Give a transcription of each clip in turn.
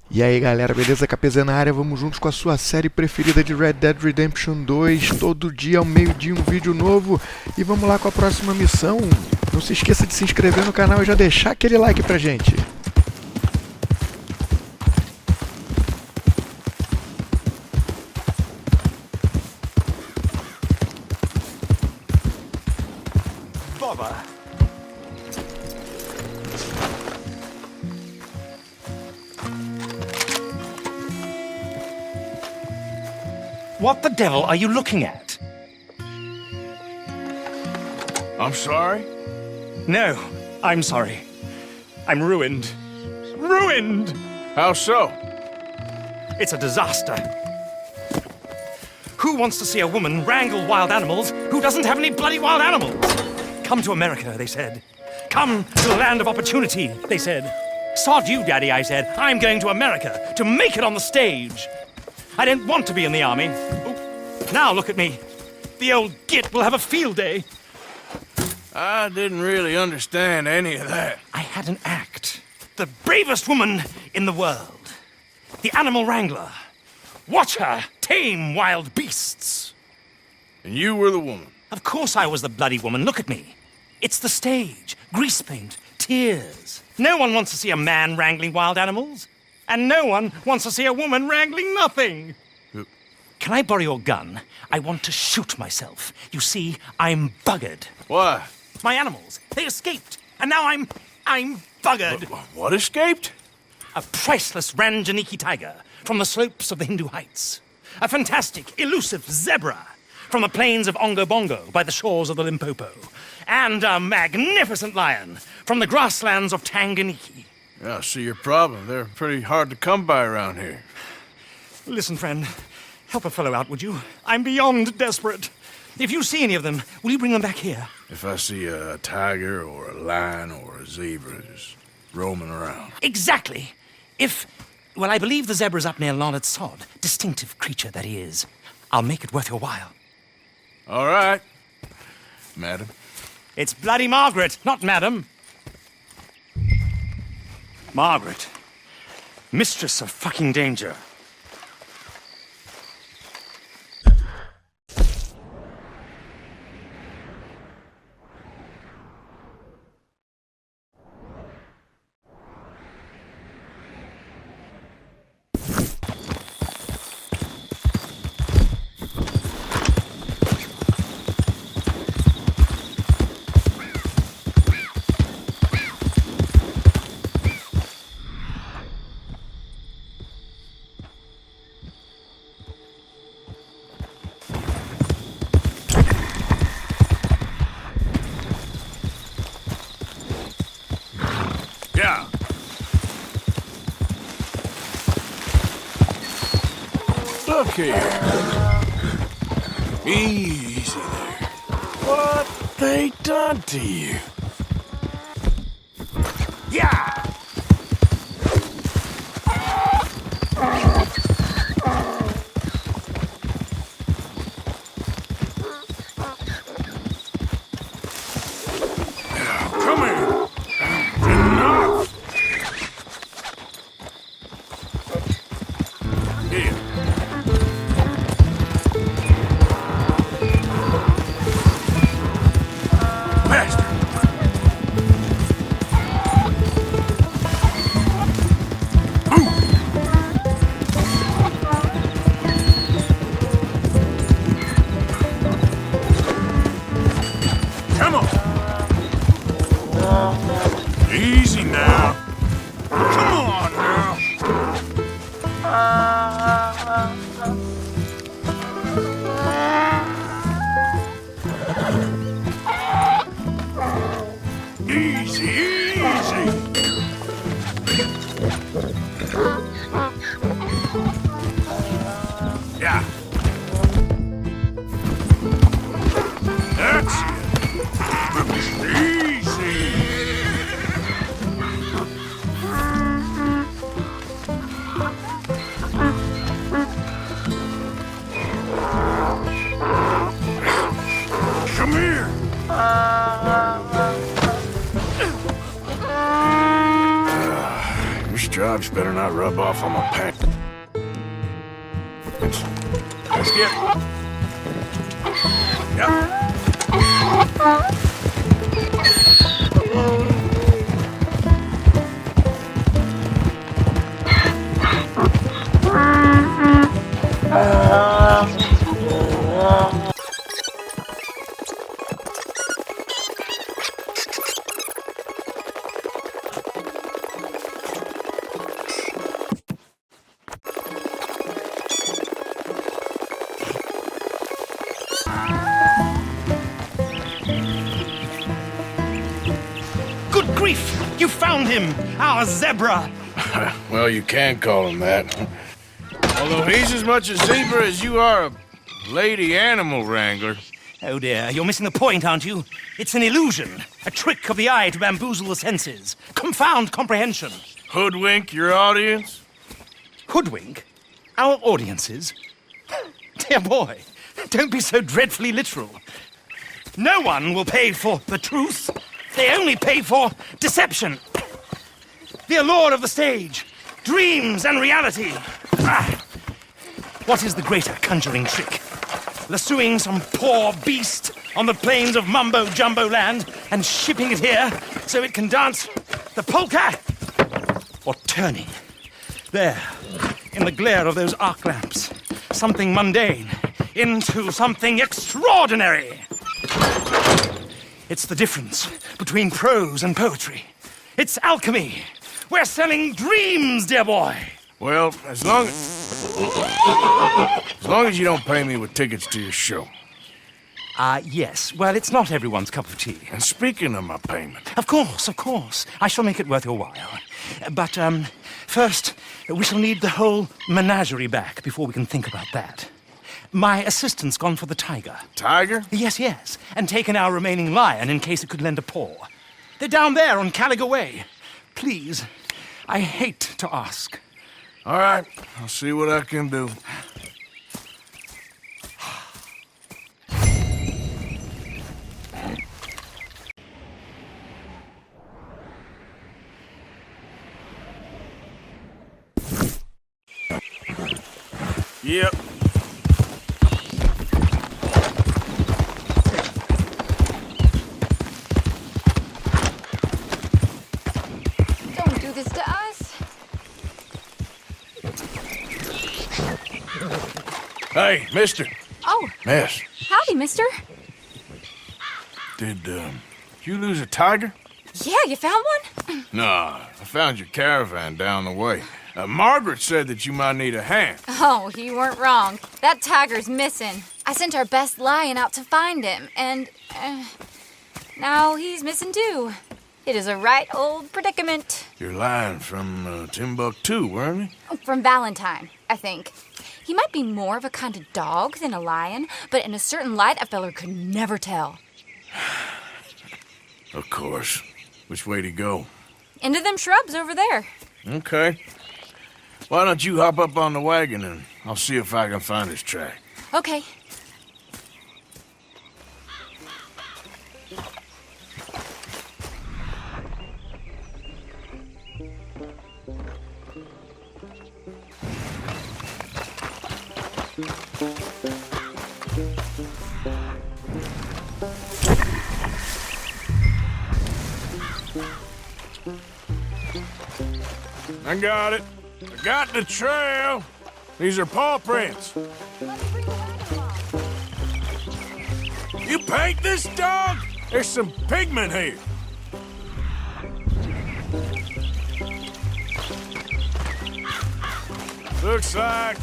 E aí galera, beleza? kpzeta na área, vamos juntos com a sua série preferida de Red Dead Redemption 2. Todo dia ao meio-dia um vídeo novo. E vamos lá com a próxima missão. Não se esqueça de se inscrever no canal e já deixar aquele like pra gente. What the devil are you looking at? I'm sorry? No, I'm sorry. I'm ruined. Ruined! How so? It's a disaster. Who wants to see a woman wrangle wild animals who doesn't have any bloody wild animals? Come to America, they said. Come to the land of opportunity, they said. Sod you, Daddy, I said. I'm going to America to make it on the stage. I don't want to be in the army. Ooh. Now look at me. The old git will have a field day. I didn't really understand any of that. I had an act. The bravest woman in the world. The animal wrangler. Watch her tame wild beasts. And you were the woman. Of course I was the bloody woman. Look at me. It's the stage. Grease paint. Tears. No one wants to see a man wrangling wild animals. And no one wants to see a woman wrangling nothing. Can I borrow your gun? I want to shoot myself. You see, I'm buggered. Why? My animals, they escaped. And now I'm buggered. What escaped? A priceless Ranjaniki tiger from the slopes of the Hindu Heights. A fantastic, elusive zebra from the plains of Ongo Bongo by the shores of the Limpopo. And a magnificent lion from the grasslands of Tanganyika. Yeah, I see your problem. They're pretty hard to come by around here. Listen, friend. Help a fellow out, would you? I'm beyond desperate. If you see any of them, will you bring them back here? If I see a tiger or a lion or a zebra just roaming around. Exactly. Well, I believe the zebra's up near Larned Sod. Distinctive creature that he is. I'll make it worth your while. All right, madam. It's bloody Margaret, not madam. Margaret. Mistress of fucking danger. Yeah. Look here. Easy there. What they done to you? Yeah! Come here. Enough. Here. Master. Come on. Easy now. Come on now. Easy, easy. Yeah. That's it. Easy. Come here. stripes better not rub off on my pants. Let's get... Yep. Good grief! You found him! Our zebra! Well, you can call him that. Although he's as much a zebra as you are a lady animal wrangler. Oh dear, you're missing the point, aren't you? It's an illusion. A trick of the eye to bamboozle the senses. Confound comprehension. Hoodwink your audience? Hoodwink? Our audiences? Dear boy, don't be so dreadfully literal. No one will pay for the truth. They only pay for deception. The allure of the stage. Dreams and reality. Ah. What is the greater conjuring trick? Lassoing some poor beast on the plains of mumbo-jumbo land and shipping it here so it can dance the polka? Or turning, there, in the glare of those arc lamps, something mundane into something extraordinary? It's the difference between prose and poetry. It's alchemy. We're selling dreams, dear boy. Well, as long as you don't pay me with tickets to your show. Yes. Well, it's not everyone's cup of tea. And speaking of my payment... Of course, of course. I shall make it worth your while. But, first, we shall need the whole menagerie back before we can think about that. My assistant's gone for the tiger. Tiger? Yes, yes. And taken our remaining lion in case it could lend a paw. They're down there on Caliga Way. Please, I hate to ask. All right, I'll see what I can do. Yep. Don't do this to us. Hey, mister. Oh, Miss, howdy, mister. did you lose a tiger? Yeah, you found one? Nah, I found your caravan down the way. Margaret said that you might need a hand. Oh, you weren't wrong. That tiger's missing. I sent our best lion out to find him, and now he's missing too. It is a right old predicament. You're lying from Timbuktu, weren't you? From Valentine, I think. He might be more of a kind of dog than a lion, but in a certain light, a feller could never tell. Of course. Which way to go? Into them shrubs over there. Okay. Why don't you hop up on the wagon and I'll see if I can find his track. Okay. I got it. I got the trail. These are paw prints. You paint this dog? There's some pigment here. Looks like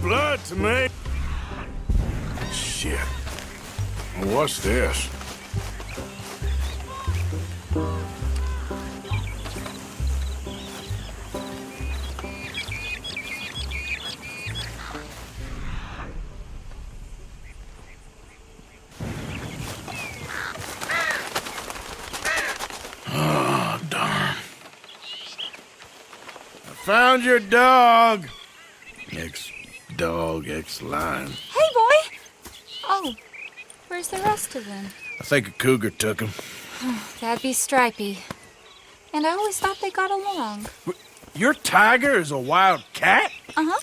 blood to me. Shit. What's this? Found your dog. Ex-dog, ex-lion. Hey, boy! Oh, where's the rest of them? I think a cougar took him. That'd be Stripey. and I always thought they got along. Your tiger is a wild cat? Uh-huh.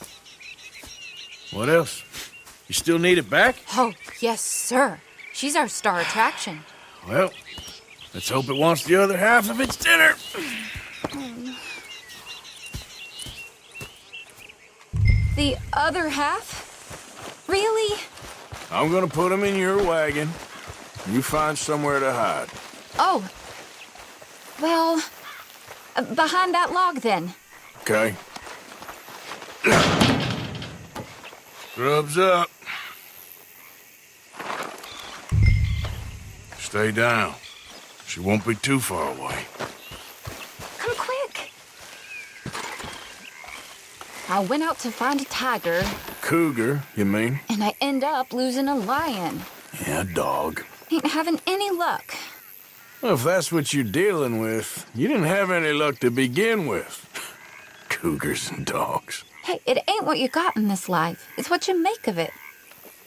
What else? You still need it back? Oh, yes, sir. She's our star attraction. Well, let's hope it wants the other half of its dinner. The other half? Really? I'm gonna put them in your wagon. You find somewhere to hide. Oh. Well, behind that log, then. Okay. Grub's up. Stay down. She won't be too far away. Come quick. I went out to find a tiger, Cougar, you mean? and I end up losing a lion. Yeah, dog. Ain't having any luck. Well, if that's what you're dealing with, you didn't have any luck to begin with. Cougars and dogs. Hey, it ain't what you got in this life. It's what you make of it.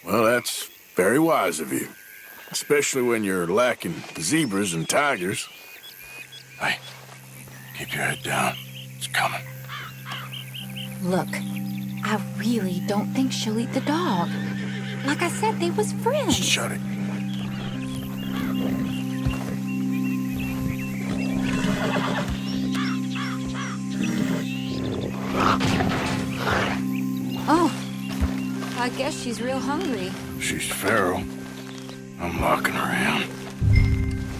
Well, that's very wise of you. Especially when you're lacking zebras and tigers. Hey, keep your head down. It's coming. Look, I really don't think she'll eat the dog. Like I said, they was friends. Shut it. Oh, I guess she's real hungry. She's feral. I'm locking her in.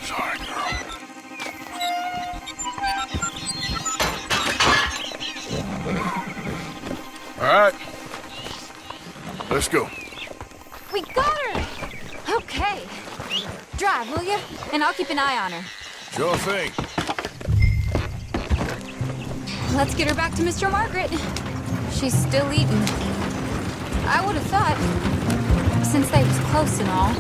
Sorry, girl. All right. Let's go. We got her! Okay. Drive, will you? And I'll keep an eye on her. Sure thing. Let's get her back to Mr. Margaret. She's still eating. I would have thought, since they was close and all.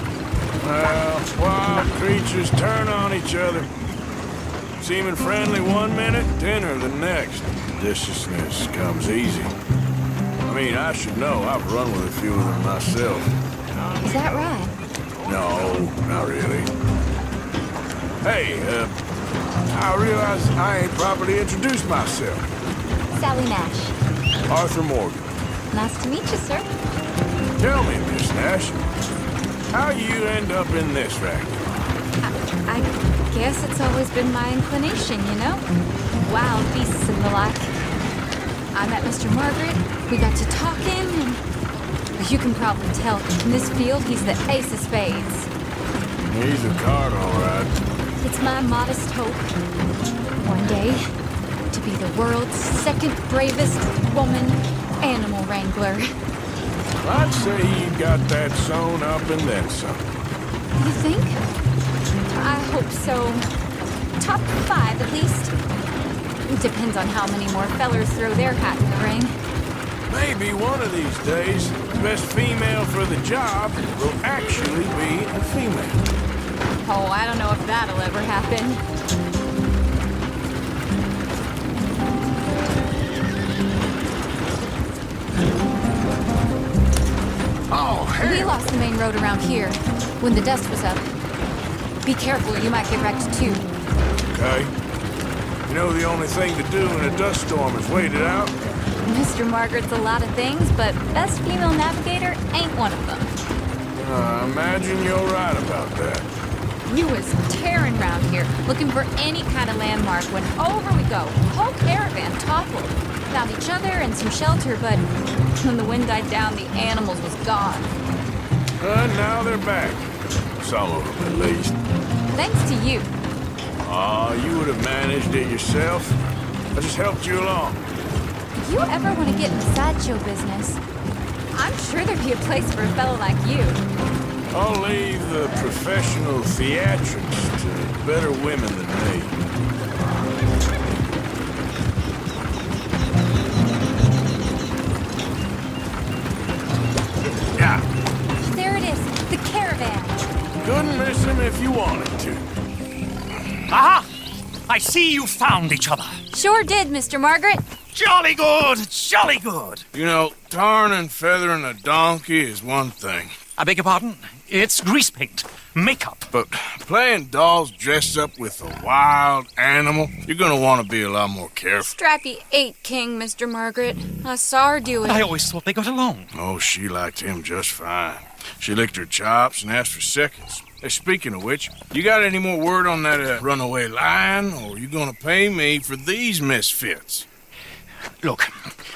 Well, wild creatures turn on each other. Seeming friendly one minute, dinner the next. Viciousness comes easy. I mean, I should know. I've run with a few of them myself. Is that right? No, not really. Hey, I realize I ain't properly introduced myself. Sally Nash. Arthur Morgan. Nice to meet you, sir. Tell me, Miss Nash, how you end up in this racket? I guess it's always been my inclination, you know? Wild beasts and the like. I met Mr. Margaret, we got to talking, and you can probably tell, in this field, he's the ace of spades. He's a card, all right. It's my modest hope, one day, to be the world's second bravest woman animal wrangler. I'd say you got that sewn up and then some. You think? I hope so. Top 5, at least. Depends on how many more fellers throw their hat in the ring. Maybe one of these days, the best female for the job will actually be a female. Oh, I don't know if that'll ever happen. Oh, We hell! lost the main road around here when the dust was up. Be careful, you might get wrecked too. Okay. You know the only thing to do in a dust storm is wait it out? Mr. Margaret's a lot of things, but best female navigator ain't one of them. I imagine you're right about that. We was tearing around here, looking for any kind of landmark when over we go. Whole caravan toppled. Found each other and some shelter, but when the wind died down, the animals was gone. And now they're back. Some of them, at least. Thanks to you. Aw, you would have managed it yourself. I just helped you along. If you ever want to get in the sideshow business, I'm sure there'd be a place for a fellow like you. I'll leave the professional theatrics to better women than me. Yeah, There it is, the caravan. couldn't miss him if you wanted to. Aha! I see you found each other. Sure did, Mr. Margaret. Jolly good, jolly good. You know, tarring and feathering a donkey is one thing. I beg your pardon? It's grease paint, makeup. But playing dolls dressed up with a wild animal, you're gonna want to be a lot more careful. Strappy ate King, Mr. Margaret. I saw her do it. I always thought they got along. Oh, she liked him just fine. She licked her chops and asked for seconds. Hey, speaking of which, you got any more word on that runaway lion, or are you gonna pay me for these misfits? Look,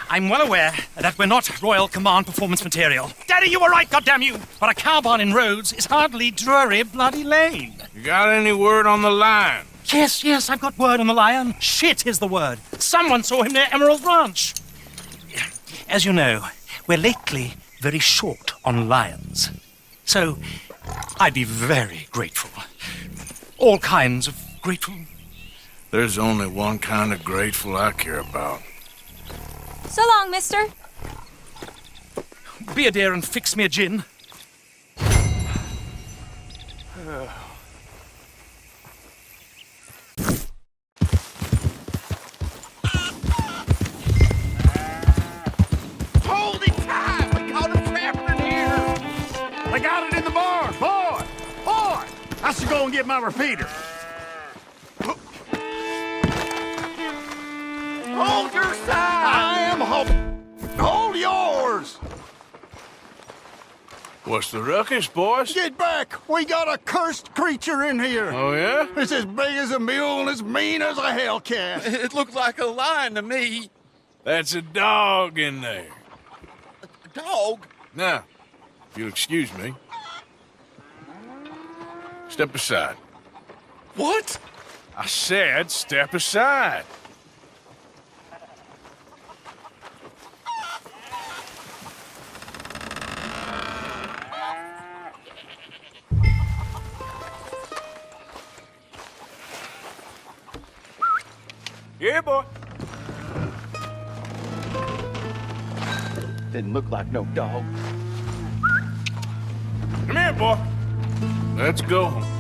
I'm well aware that we're not Royal Command performance material. Daddy, you were right, goddamn you! But a cow barn in Rhodes is hardly Drury Bloody Lane. You got any word on the lion? Yes, I've got word on the lion. Shit is the word. Someone saw him near Emerald Ranch. As you know, we're lately very short on lions. So, I'd be very grateful. All kinds of grateful. There's only one kind of grateful I care about. So long, mister. Be a dear and fix me a gin. Hold it tight! We caught him trapped in here! They got it in the barn! Boy! I should go and get my repeater. Hold your side! I am hold yours! What's the ruckus, boys? Get back! We got a cursed creature in here! Oh, yeah? It's as big as a mule and as mean as a hellcat. It looked like a lion to me. That's a dog in there. A dog? Now, if you'll excuse me. Step aside. What? I said step aside. Yeah, boy. Didn't look like no dog. Come here, boy. Let's go home.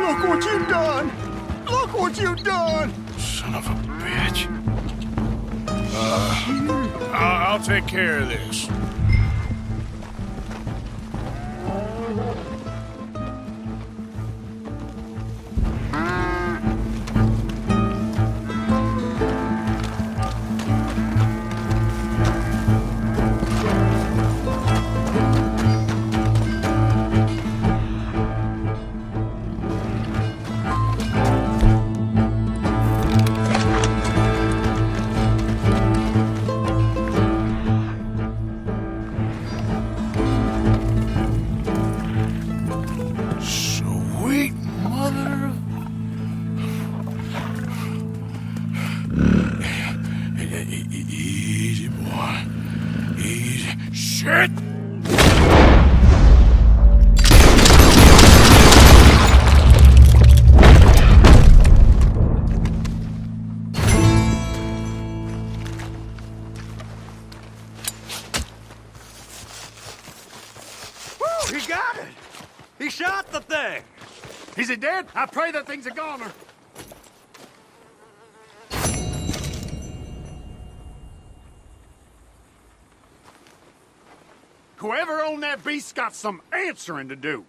Look what you've done! Look what you've done! Son of a bitch. I'll take care of this. Sweet mother of... Easy, boy. Easy. Shit! Woo, he got it! He shot the thing! Is it dead? I pray that thing's a goner. Whoever owned that beast's got some answering to do.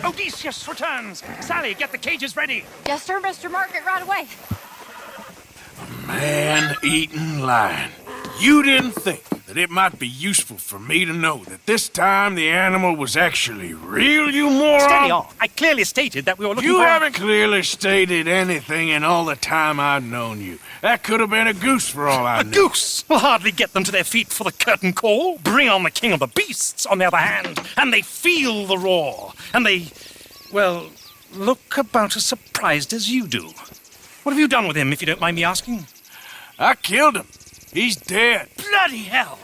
Odysseus returns! Sally, get the cages ready! Yes, sir, Mr. Margaret, right away. Man-eating lion. You didn't think that it might be useful for me to know that this time the animal was actually real, you moron? Steady on. I clearly stated that we were looking You for... haven't clearly stated anything in all the time I've known you. That could have been a goose for all I A knew. goose will hardly get them to their feet for the curtain call. Bring on the king of the beasts, on the other hand, and they feel the roar. And they, well, look about as surprised as you do. What have you done with him, if you don't mind me asking? I killed him. He's dead. Bloody hell!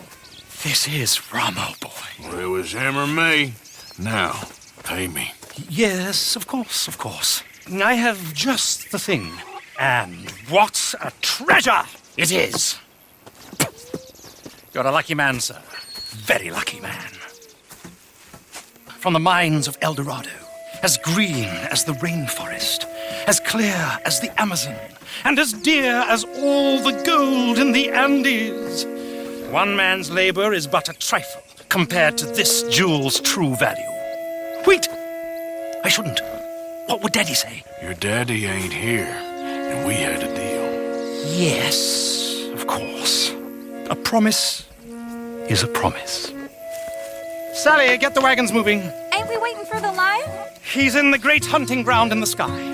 This is Ramo, boy. Well, it was him or me. Now, pay me. Yes, of course, of course. I have just the thing. And what a treasure it is! You're a lucky man, sir. Very lucky man. From the mines of El Dorado, as green as the rainforest, as clear as the Amazon, and as dear as all the gold in the Andes. One man's labor is but a trifle compared to this jewel's true value. Wait! I shouldn't. What would Daddy say? Your daddy ain't here, and we had a deal. Yes, of course. A promise is a promise. Sally, get the wagons moving. Ain't we waiting for the lion? He's in the great hunting ground in the sky.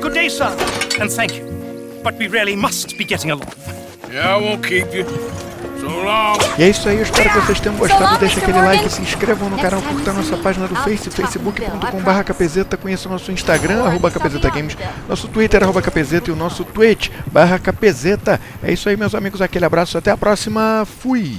Good day, sir, and thank you. But we really must be getting along. Yeah, I won't keep you. So long. E é isso aí, eu espero que vocês tenham gostado. Deixa aquele like, se inscrevam no canal, curtam a nossa página do Face, facebook.com/kpzeta, conheçam nosso Instagram, @kpzetagames, nosso Twitter, @kpzeta, e o nosso Twitch, /kpzeta. É isso aí, meus amigos, aquele abraço, até a próxima, fui!